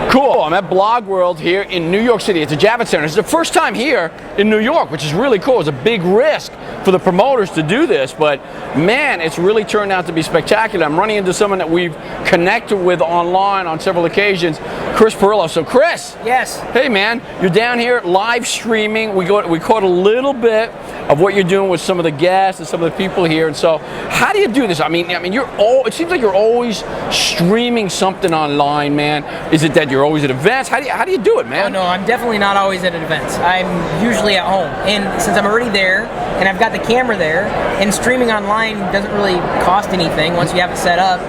Cool. I'm at Blogworld here in New York City. It's a Javits Center. It's the first time here in New York, which is really cool. It's a big risk for the promoters to do this, but man, it's really turned out to be spectacular. I'm running into someone that we've connected with online on several occasions, Chris Pirillo. So Chris. Yes. Hey man, you're down here live streaming. We caught a little bit of what you're doing with some of the guests and some of the people here. And so how do you do this? I mean, it seems like you're always streaming something online, man. Is it that you're always at events? How do you do it, man? Oh, no, I'm definitely not always at events. I'm usually at home. And since I'm already there, and I've got the camera there, and streaming online doesn't really cost anything once you have it set up,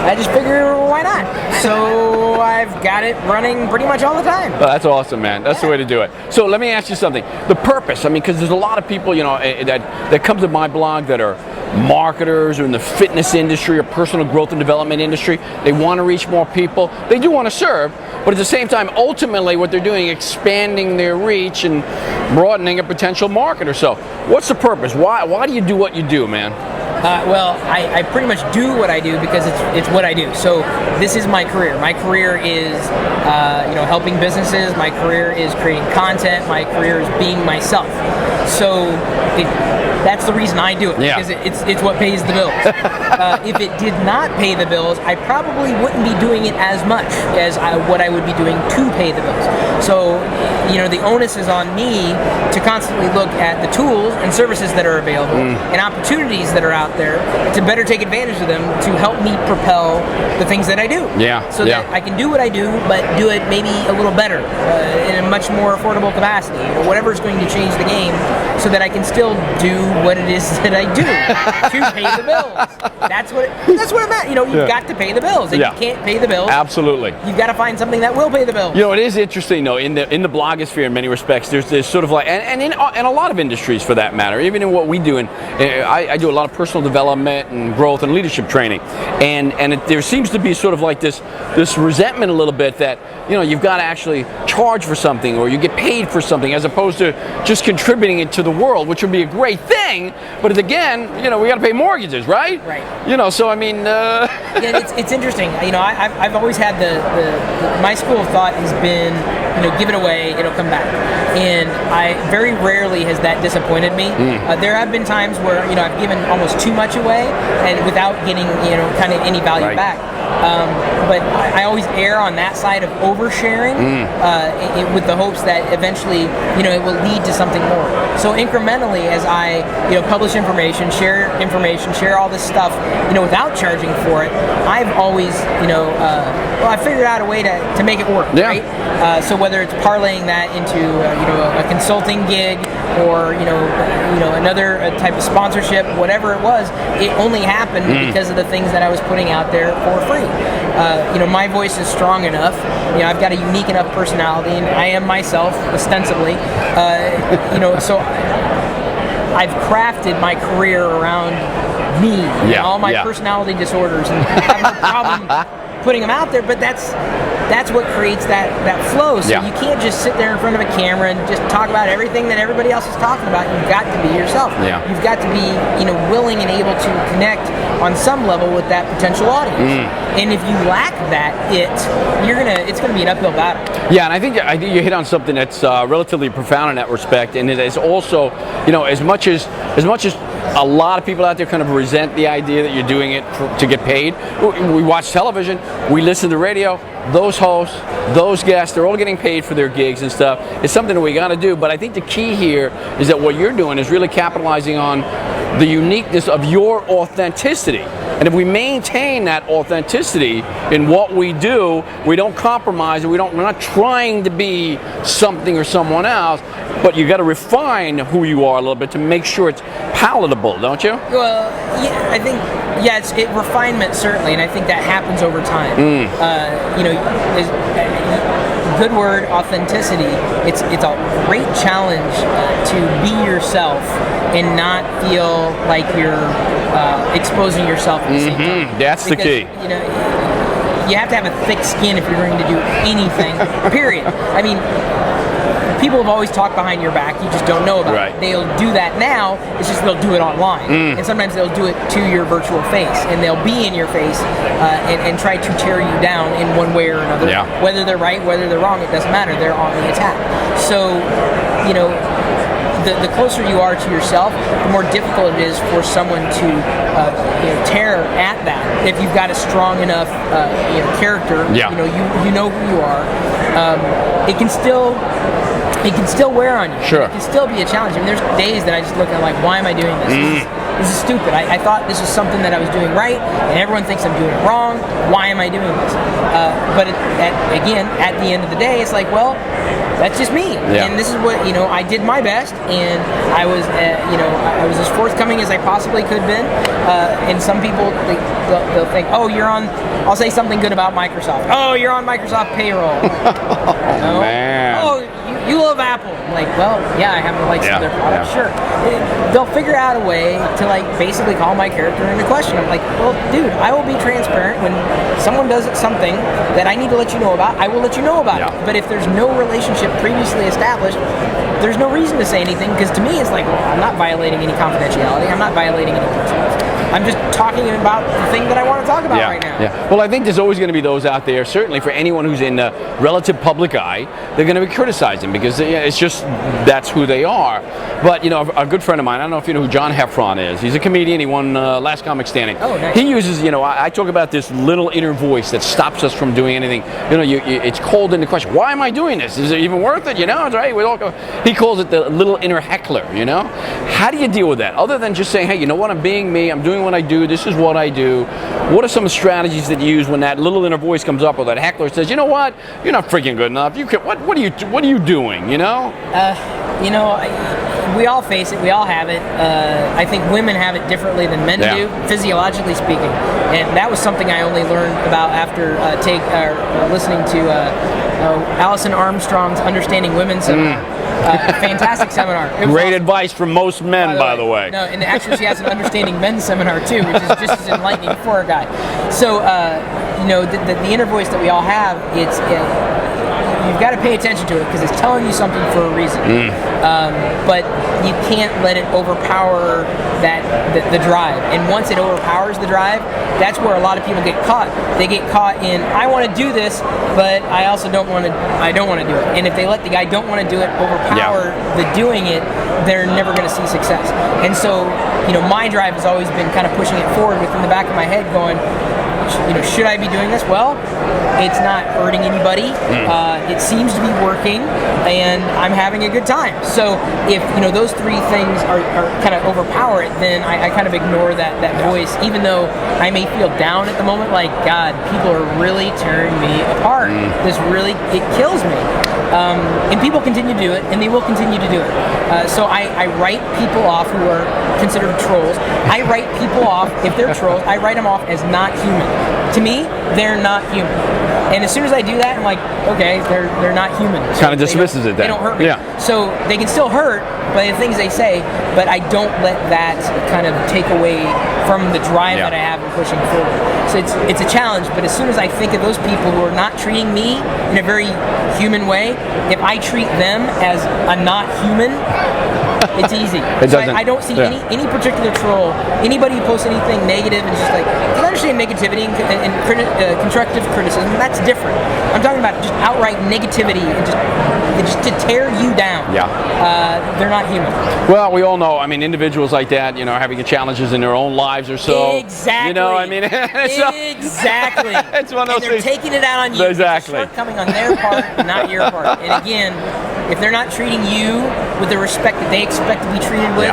I just figure, why not? So I've got it running pretty much all the time. Oh, that's awesome, man. That's the way to do it. So let me ask you something. The purpose, I mean, because there's a lot of people, you know, that come to my blog that are marketers or in the fitness industry or personal growth and development industry. They want to reach more people. They do want to serve, but at the same time, ultimately what they're doing, expanding their reach and broadening a potential market or so. What's the purpose? Why do you do what you do, man? Well, I pretty much do what I do because it's what I do. So this is my career. My career is helping businesses. My career is creating content. My career is being myself. So that's the reason I do it, because it's what pays the bills. If it did not pay the bills, I probably wouldn't be doing it as much as what I would be doing to pay the bills. So, the onus is on me to constantly look at the tools and services that are available and opportunities that are out there to better take advantage of them to help me propel the things that I do. So that I can do what I do, but do it maybe a little better in a much more affordable capacity, or whatever's going to change the game, so that I can still do what it is that I do to pay the bills. That's what I'm at. You've got to pay the bills. If you can't pay the bills, absolutely, you've got to find something that will pay the bills. It is interesting though, in the blogosphere in many respects, there's sort of like, and in a lot of industries for that matter, even in what we do, and I do a lot of personal development and growth and leadership training, and there seems to be sort of like this resentment a little bit that you've got to actually charge for something, or you get paid for something, as opposed to just contributing it to the world, which would be a great thing. But again, we got to pay mortgages, right? Right. So I mean, it's interesting. I've always had my school of thought has been, give it away, it'll come back, and I very rarely has that disappointed me. There have been times where I've given almost too much away, and without getting kind of any value back. But I always err on that side of oversharing, with the hopes that eventually, it will lead to something more. So incrementally, as I, publish information, share all this stuff, without charging for it, I've always, I figured out a way to make it work, right? So whether it's parlaying that into, a consulting gig, or another type of sponsorship, whatever it was, it only happened because of the things that I was putting out there for free. My voice is strong enough. I've got a unique enough personality, and I am myself ostensibly. So I've crafted my career around me, and all my personality disorders, and I have no problem putting them out there, but that's what creates that flow. So you can't just sit there in front of a camera and just talk about everything that everybody else is talking about. You've got to be yourself. You've got to be willing and able to connect on some level with that potential audience. And if you lack that, it's gonna be an uphill battle. Yeah, and I think you hit on something that's relatively profound in that respect, and it is also, as much as a lot of people out there kind of resent the idea that you're doing it to get paid. We watch television, we listen to radio, those hosts, those guests, they're all getting paid for their gigs and stuff. It's something that we got to do, but I think the key here is that what you're doing is really capitalizing on the uniqueness of your authenticity. And if we maintain that authenticity in what we do, we don't compromise, we're not trying to be something or someone else, but you got to refine who you are a little bit to make sure it's palatable, don't you? Well, yeah, I think, it's refinement certainly, and I think that happens over time. Good word, authenticity. It's a great challenge to be yourself and not feel like you're exposing yourself at the same time. That's the key. You have to have a thick skin if you're going to do anything. Period. I mean, people have always talked behind your back. You just don't know about Right. it. They'll do that now. It's just they'll do it online, and sometimes they'll do it to your virtual face, and they'll be in your face and try to tear you down in one way or another. Yeah. Whether they're right, whether they're wrong, it doesn't matter. They're on the attack. So, you know, the closer you are to yourself, the more difficult it is for someone to tear at that. If you've got a strong enough character, Yeah. you know who you are. It can still wear on you. Sure. It can still be a challenge. I mean, there's days that I just look at like, why am I doing this? This is stupid. I thought this was something that I was doing right, and everyone thinks I'm doing it wrong. Why am I doing this? But at the end of the day, it's like, well, that's just me. Yeah. And this is what, I did my best, and I was, I was as forthcoming as I possibly could have been. And some people, they'll think, oh, I'll say something good about Microsoft. Oh, you're on Microsoft payroll. Oh, man. Oh, you love Apple. I'm like, well, yeah, I happen to like some of their products. Yeah. Sure. They'll figure out a way to like basically call my character into question. I'm like, well, dude, I will be transparent when someone does something that I need to let you know about. I will let you know about it. But if there's no relationship previously established, there's no reason to say anything, because to me it's like, well, I'm not violating any confidentiality. I'm not violating any principles. I'm just talking about the thing that I want to talk about right now. Yeah. Well, I think there's always going to be those out there, certainly for anyone who's in the relative public eye, they're going to be criticizing because it's just, that's who they are. But, a good friend of mine, I don't know if you know who John Heffron is. He's a comedian. He won Last Comic Standing. Oh, nice. He uses, I talk about this little inner voice that stops us from doing anything. It's called into question. Why am I doing this? Is it even worth it? It's right. He calls it the little inner heckler, How do you deal with that? Other than just saying, hey, you know what? I'm being me. I'm doing what I do. This is what I do. What are some strategies that you use when that little inner voice comes up or that heckler says, you know what? You're not freaking good enough. What are you doing? We all face it. We all have it. I think women have it differently than men do, physiologically speaking. And that was something I only learned about after listening to Allison Armstrong's Understanding Women seminar. A fantastic seminar. Great advice from most men, by the way. No, and actually she has an Understanding Men seminar too, which is just as enlightening for a guy. So, the inner voice that we all have, you've got to pay attention to it because it's telling you something for a reason. But you can't let it overpower the drive. And once it overpowers the drive, that's where a lot of people get caught. They get caught in, I want to do this, but I also don't want to do it. And if they let the I don't want to do it overpower the doing it, they're never going to see success. And so, my drive has always been kind of pushing it forward within the back of my head going, should I be doing this? Well, it's not hurting anybody. It seems to be working, and I'm having a good time. So if those three things are kind of overpower it, then I kind of ignore that voice, even though I may feel down at the moment. Like, God, people are really tearing me apart. It kills me. And people continue to do it, and they will continue to do it. So I write people off who are considered trolls. I write people off, if they're trolls, I write them off as not human. To me, they're not human. And as soon as I do that, I'm like, okay, they're not human. So kind of dismisses it then. They don't hurt me. Yeah. So they can still hurt by the things they say, but I don't let that kind of take away from the drive that I have in pushing forward. So it's a challenge, but as soon as I think of those people who are not treating me in a very human way, if I treat them as a not human, it's easy. I don't see any particular troll, anybody who posts anything negative and just like, I understand negativity and constructive criticism, that's different. I'm talking about just outright negativity and just to tear you down. They're not human. Well, we all know, individuals like that, having challenges in their own lives or so. Exactly. Exactly. It's one of those things. They're taking it out on you. Exactly. It's shortcoming on their part, not your part. And again, if they're not treating you with the respect that they expect to be treated with,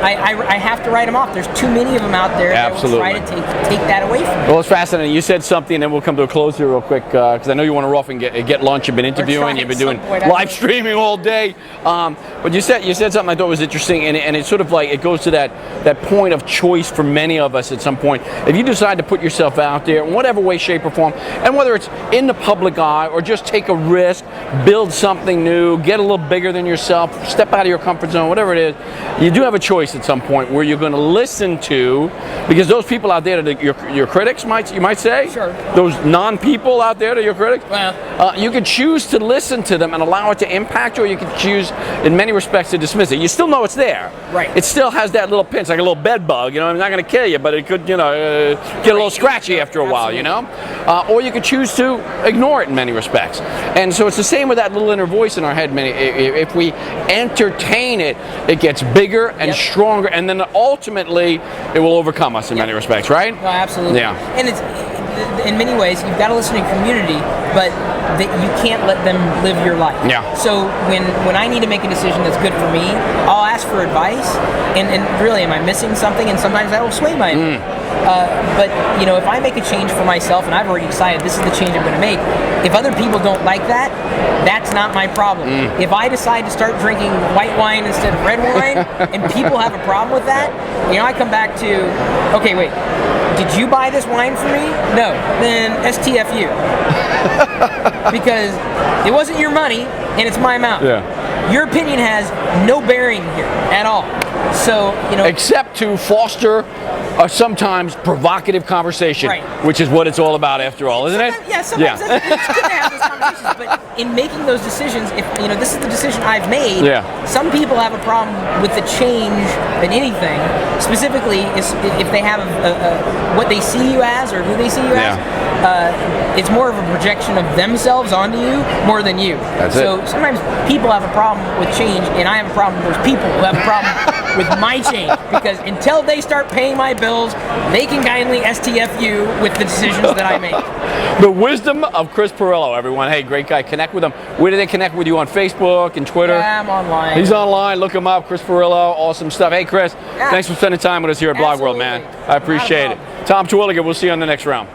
I have to write them off. There's too many of them out there that will try to take that away from me. Well, it's fascinating. You said something, and then we'll come to a close here real quick, because I know you want to rough and get lunch. You've been interviewing, you've been doing live streaming all day. But you said something I thought was interesting, and it's sort of like it goes to that point of choice for many of us at some point. If you decide to put yourself out there in whatever way, shape, or form, and whether it's in the public eye or just take a risk build something new, get a little bigger than yourself, step out of your comfort zone, whatever it is, you do have a choice at some point where you're going to listen to, because those people out there that your critics, you might say, sure, those non-people out there that are your critics, well, you could choose to listen to them and allow it to impact you, or you could choose, in many respects, to dismiss it. You still know it's there. Right. It still has that little pinch, like a little bed bug. You know, it's not going to kill you, but it could, get a little scratchy after a while. You know, or you could choose to ignore it in many respects. And so it's the same with that little inner voice in our head. If we entertain it, it gets bigger and stronger, and then ultimately it will overcome us in many respects. Right? No, absolutely. Yeah. And it's, in many ways, you've got to listen to community, but you can't let them live your life. Yeah. So when I need to make a decision that's good for me, I'll ask for advice, and really, am I missing something? And sometimes that will sway my opinion. But if I make a change for myself, and I've already decided this is the change I'm going to make, if other people don't like that, that's not my problem. If I decide to start drinking white wine instead of red wine, and people have a problem with that, I come back to, okay, wait, did you buy this wine for me? No. Then STFU. Because it wasn't your money, and it's my amount. Yeah. Your opinion has no bearing here at all. So, except to foster a sometimes provocative conversation, right, which is what it's all about after all, isn't it? Yeah, sometimes it's good to have those conversations, but in making those decisions, if this is the decision I've made, some people have a problem with the change in anything, specifically if they have what they see you as or who they see you as. It's more of a projection of themselves onto you more than you. So sometimes people have a problem with change, and I have a problem with those people who have a problem with my change, because until they start paying my bills, they can kindly STFU with the decisions that I make. The wisdom of Chris Pirillo, everyone. Hey, great guy. Connect with him. Where do they connect with you? On Facebook and Twitter? Yeah, I'm online. He's online. Look him up. Chris Pirillo. Awesome stuff. Hey, Chris, thanks for spending time with us here at Blogworld, man. I appreciate it. Tom Terwilliger, we'll see you on the next round.